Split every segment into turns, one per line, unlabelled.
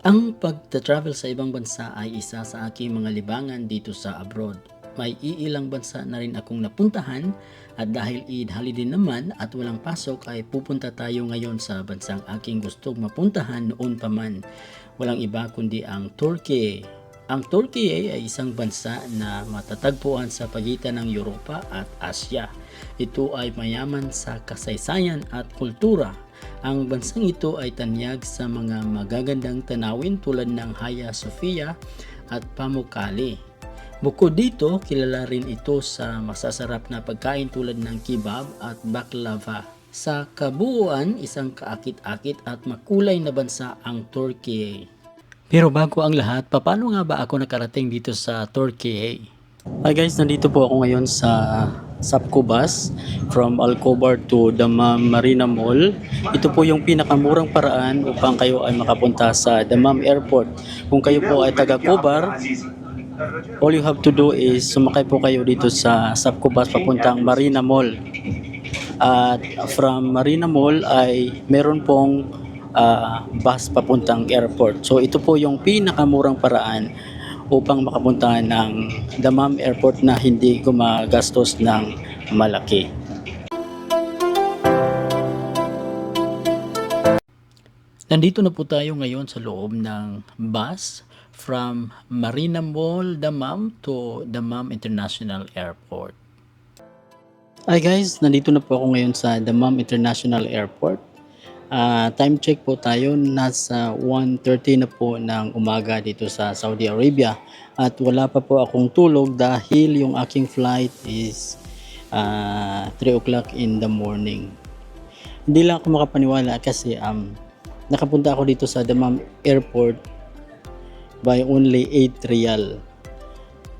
Ang pagta-travel sa ibang bansa ay isa sa aking mga libangan dito sa abroad. May iilang bansa na rin akong napuntahan at dahil Eid holiday naman at walang pasok ay pupunta tayo ngayon sa bansang aking gustong mapuntahan noon pa man. Walang iba kundi ang Turkey. Ang Turkey ay isang bansa na matatagpuan sa pagitan ng Europa at Asya. Ito ay mayaman sa kasaysayan at kultura. Ang bansang ito ay tanyag sa mga magagandang tanawin tulad ng Hagia Sophia at Pamukkale. Bukod dito, kilala rin ito sa masasarap na pagkain tulad ng kebab at baklava. Sa kabuuan, isang kaakit-akit at makulay na bansa ang Turkey. Pero bago ang lahat, paano nga ba ako nakarating dito sa Turkey? Hi guys, nandito po ako ngayon sa Sapco Bus from Alcobar to Dammam Marina Mall. Ito po yung pinakamurang paraan upang kayo ay makapunta sa Dammam Airport. Kung kayo po ay taga Cobar, all you have to do is sumakay po kayo dito sa Sapco Bus papuntang Marina Mall. At from Marina Mall ay meron pong bus papuntang airport. So ito po yung pinakamurang paraan upang makapunta ng Dammam Airport na hindi gumagastos ng malaki. Nandito na po tayo ngayon sa loob ng bus from Marina Mall, Dammam to Dammam International Airport. Hi guys, nandito na po ako ngayon sa Dammam International Airport. Time check po tayo, nasa 1:30 na po ng umaga dito sa Saudi Arabia at wala pa po akong tulog dahil yung aking flight is 3 o'clock in the morning. Hindi lang ako makapaniwala kasi nakapunta ako dito sa Dammam Airport by only 8 riyal.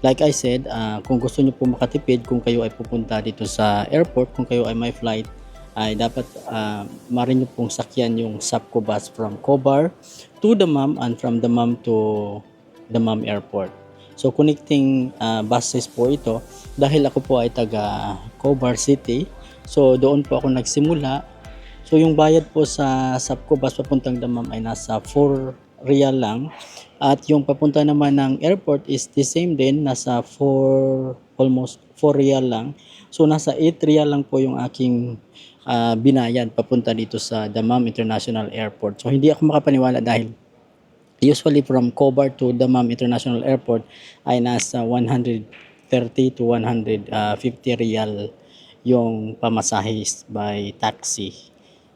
Like I said, kung gusto niyo po makatipid, kung kayo ay pupunta dito sa airport, kung kayo ay may flight, ay dapat maaari nyo pong sakyan yung Sapco Bus from Cobar to Dammam and from Dammam to Dammam Airport. So connecting buses po ito dahil ako po ay taga Cobar City. So doon po ako nagsimula. So yung bayad po sa Sapco Bus papuntang Dammam ay nasa 4 riyal lang. At yung papunta naman ng airport is the same din, nasa almost 4 riyal lang. So nasa 8 riyal lang po yung aking binayad papunta dito sa Dammam International Airport. So hindi ako makapaniwala dahil usually from Cobar to Dammam International Airport ay nasa 130 to 150 riyal yung pamasahe by taxi.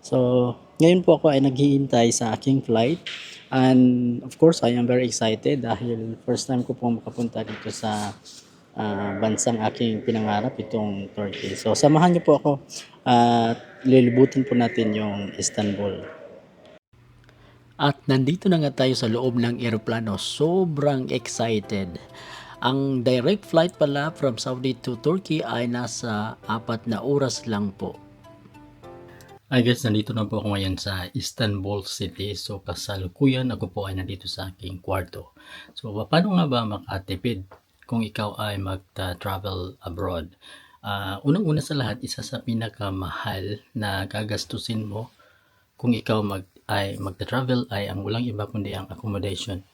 So ngayon po ako ay naghihintay sa aking flight and of course I am very excited dahil first time ko po makapunta dito sa bansang aking pinangarap, itong Turkey. So samahan niyo po ako at lilibutin po natin yung Istanbul. At nandito na nga tayo sa loob ng eroplano. Sobrang excited. Ang direct flight pala from Saudi to Turkey ay nasa 4 na oras lang po. I guess nandito na po ako ngayon sa Istanbul City. So kasalukuyan ako po ay nandito sa aking kwarto. So paano nga ba makatipid kung ikaw ay mag-travel abroad? Unang-una sa lahat, isa sa pinakamahal na gagastusin mo kung ikaw magta-travel ay ang walang iba kundi ang accommodation.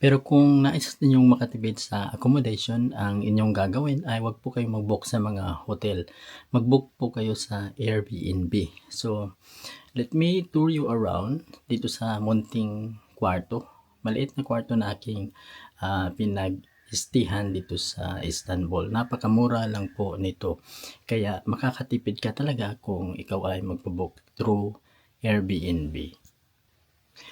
Pero kung nais ninyong makatipid sa accommodation, ang inyong gagawin ay wag po kayong mag-book sa mga hotel. Mag-book po kayo sa Airbnb. So, let me tour you around dito sa munting kwarto. Maliit na kwarto na aking pinag-istihan dito sa Istanbul. Napakamura lang po nito. Kaya makakatipid ka talaga kung ikaw ay magpo-book through Airbnb.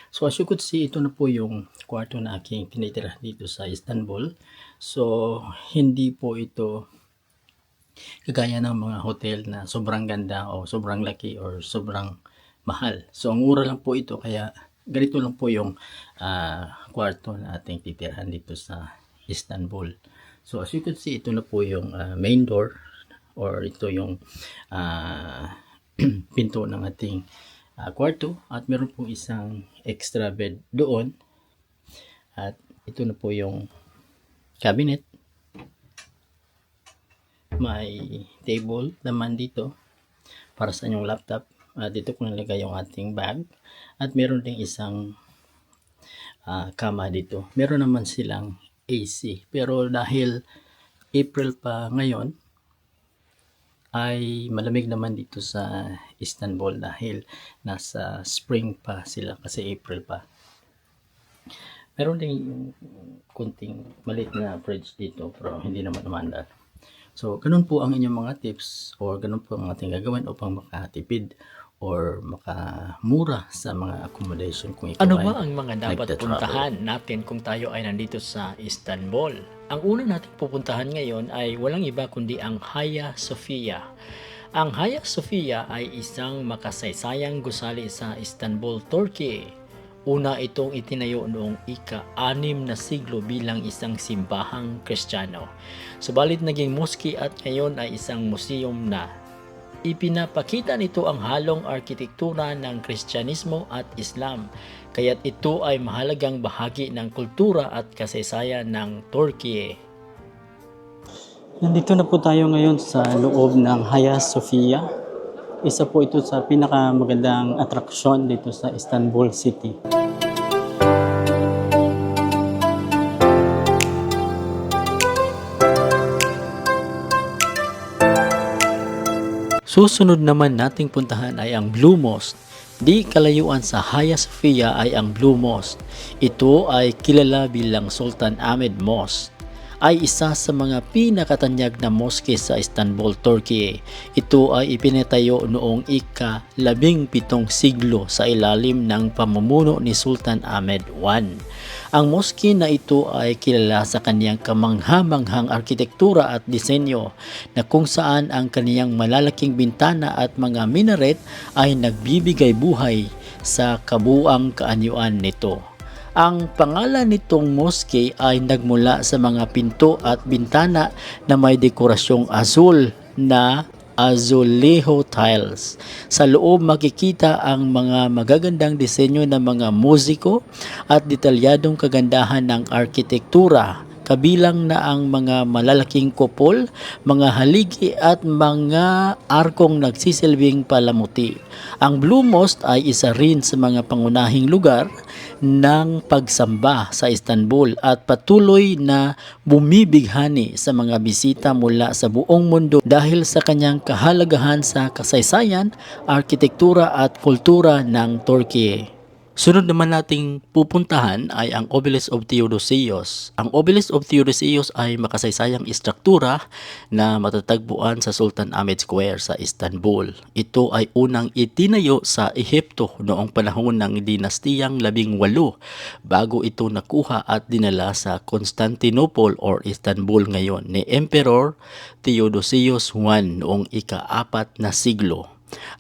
So as you could see, ito na po yung kwarto na aking tinitira dito sa Istanbul. So hindi po ito kagaya ng mga hotel na sobrang ganda o sobrang laki or sobrang mahal. So ang mura lang po ito, kaya ganito lang po yung kwarto na ating titirahan dito sa Istanbul. So as you could see, ito na po yung main door or ito yung pinto ng ating kwarto at meron pong isang extra bed doon at ito na po yung cabinet, may table naman dito para sa inyong laptop at dito ko nilagay yung ating bag at meron ding isang kama dito. Meron naman silang AC. Pero dahil April pa ngayon, ay malamig naman dito sa Istanbul dahil nasa spring pa sila kasi April pa. Meron din kunting maliit na fridge dito pero hindi naman umandar. So, ganun po ang inyong mga tips or ganun po ang ating gagawin upang makatipid or makamura sa mga accommodation kung ikaw
Ano
ay
ba ang mga dapat
nagtatravel.
puntahan natin kung tayo ay nandito sa Istanbul? Ang una natin pupuntahan ngayon ay walang iba kundi ang Hagia Sophia. Ang Hagia Sophia ay isang makasaysayang gusali sa Istanbul, Turkey. Una itong itinayo noong ika-6 na siglo bilang isang simbahang Kristiyano. Subalit naging mosque at ngayon ay isang museum na. Ipinapakita nito ang halong arkitektura ng Kristyanismo at Islam, kaya't ito ay mahalagang bahagi ng kultura at kasaysayan ng Turkey.
Nandito na po tayo ngayon sa loob ng Hagia Sophia. Isa po ito sa pinakamagandang atraksyon dito sa Istanbul City. Susunod naman nating puntahan ay ang Blue Mosque. Di kalayuan sa Hagia Sophia ay ang Blue Mosque. Ito ay kilala bilang Sultan Ahmed Mosque. Ay isa sa mga pinakatanyag na mosque sa Istanbul, Turkey. Ito ay ipinatayo noong ika-17 siglo sa ilalim ng pamumuno ni Sultan Ahmed I. Ang mosque na ito ay kilala sa kaniyang kamangha-manghang arkitektura at disenyo na kung saan ang kaniyang malalaking bintana at mga minaret ay nagbibigay buhay sa kabuuang kaanyuan nito. Ang pangalan nitong mosque ay nagmula sa mga pinto at bintana na may dekorasyong azul na azulejo tiles. Sa loob makikita ang mga magagandang disenyo ng mga musiko at detalyadong kagandahan ng arkitektura. Kabilang na ang mga malalaking kupol, mga haligi at mga arkong nagsisilbing palamuti. Ang Blue Mosque ay isa rin sa mga pangunahing lugar ng pagsamba sa Istanbul at patuloy na bumibighani sa mga bisita mula sa buong mundo dahil sa kanyang kahalagahan sa kasaysayan, arkitektura at kultura ng Turkey. Sunod naman nating pupuntahan ay ang Obelisk of Theodosius. Ang Obelisk of Theodosius ay makasaysayang istruktura na matatagpuan sa Sultan Ahmed Square sa Istanbul. Ito ay unang itinayo sa Ehipto noong panahon ng dinastiyang 18 bago ito nakuha at dinala sa Constantinople or Istanbul ngayon ni Emperor Theodosius I noong ika-4 na siglo.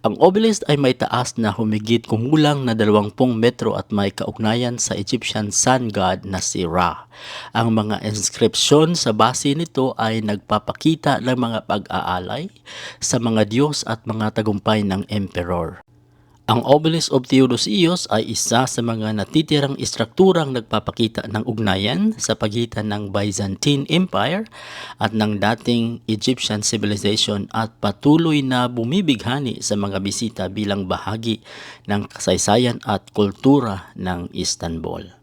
Ang obelisk ay may taas na humigit kumulang na 20 metro at may kaugnayan sa Egyptian sun god na si Ra. Ang mga inscription sa base nito ay nagpapakita ng mga pag-aalay sa mga Diyos at mga tagumpay ng emperor. Ang Obelisk of Theodosius ay isa sa mga natitirang istrukturang nagpapakita ng ugnayan sa pagitan ng Byzantine Empire at ng dating Egyptian civilization at patuloy na bumibighani sa mga bisita bilang bahagi ng kasaysayan at kultura ng Istanbul.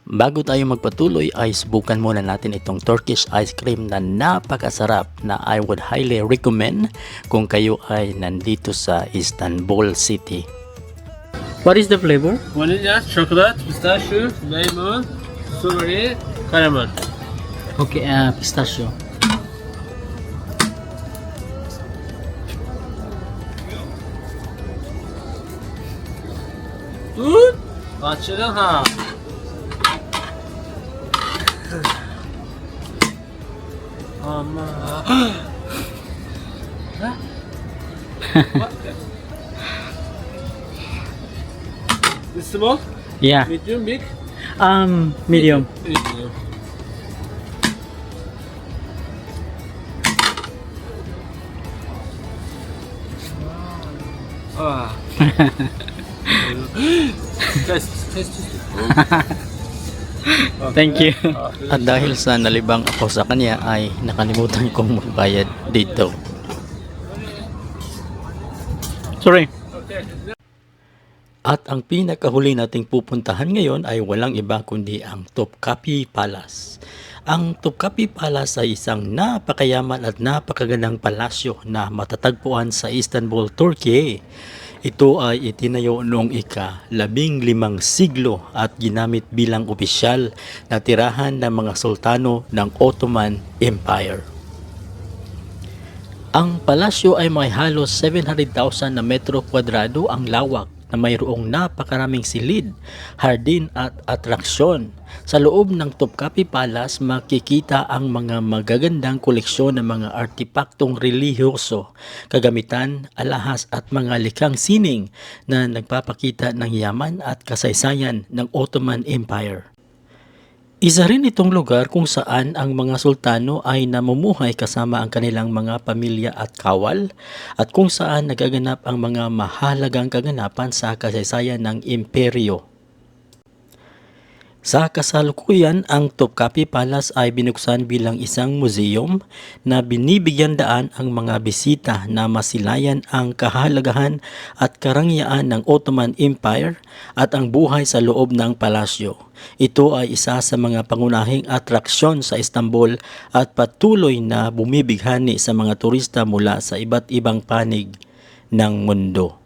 Bago tayo magpatuloy ay subukan muna natin itong Turkish ice cream na napakasarap na I would highly recommend kung kayo ay nandito sa Istanbul City. What is the flavor?
Vanilla, chocolate, pistachio, lemon, strawberry, caramel.
Okay, pistachio.
Good? Açılın ha. Ama. This small?
Yeah.
Medium, big?
Medium.
Medium. Ah. Test.
Thank you. At dahil sa nalibang ako sa kanya ay nakalimutan kong magbayad dito. Sorry.
At ang pinakahuli nating pupuntahan ngayon ay walang iba kundi ang Topkapi Palace. Ang Topkapi Palace ay isang napakayaman at napakagandang palasyo na matatagpuan sa Istanbul, Turkey. Ito ay itinayo noong ika-15 siglo at ginamit bilang opisyal na tirahan ng mga sultano ng Ottoman Empire. Ang palasyo ay may halos 700,000 na metro kwadrado ang lawak na mayroong napakaraming silid, hardin at atraksyon. Sa loob ng Topkapi Palace makikita ang mga magagandang koleksyon ng mga artepaktong relihiyoso, kagamitan, alahas at mga likhang sining na nagpapakita ng yaman at kasaysayan ng Ottoman Empire. Isa rin itong lugar kung saan ang mga sultano ay namumuhay kasama ang kanilang mga pamilya at kawal at kung saan nagaganap ang mga mahalagang kaganapan sa kasaysayan ng imperyo. Sa kasalukuyan, ang Topkapi Palace ay binuksan bilang isang museum na binibigyan daan ang mga bisita na masilayan ang kahalagahan at karangyaan ng Ottoman Empire at ang buhay sa loob ng palasyo. Ito ay isa sa mga pangunahing atraksyon sa Istanbul at patuloy na bumibighani sa mga turista mula sa iba't ibang panig ng mundo.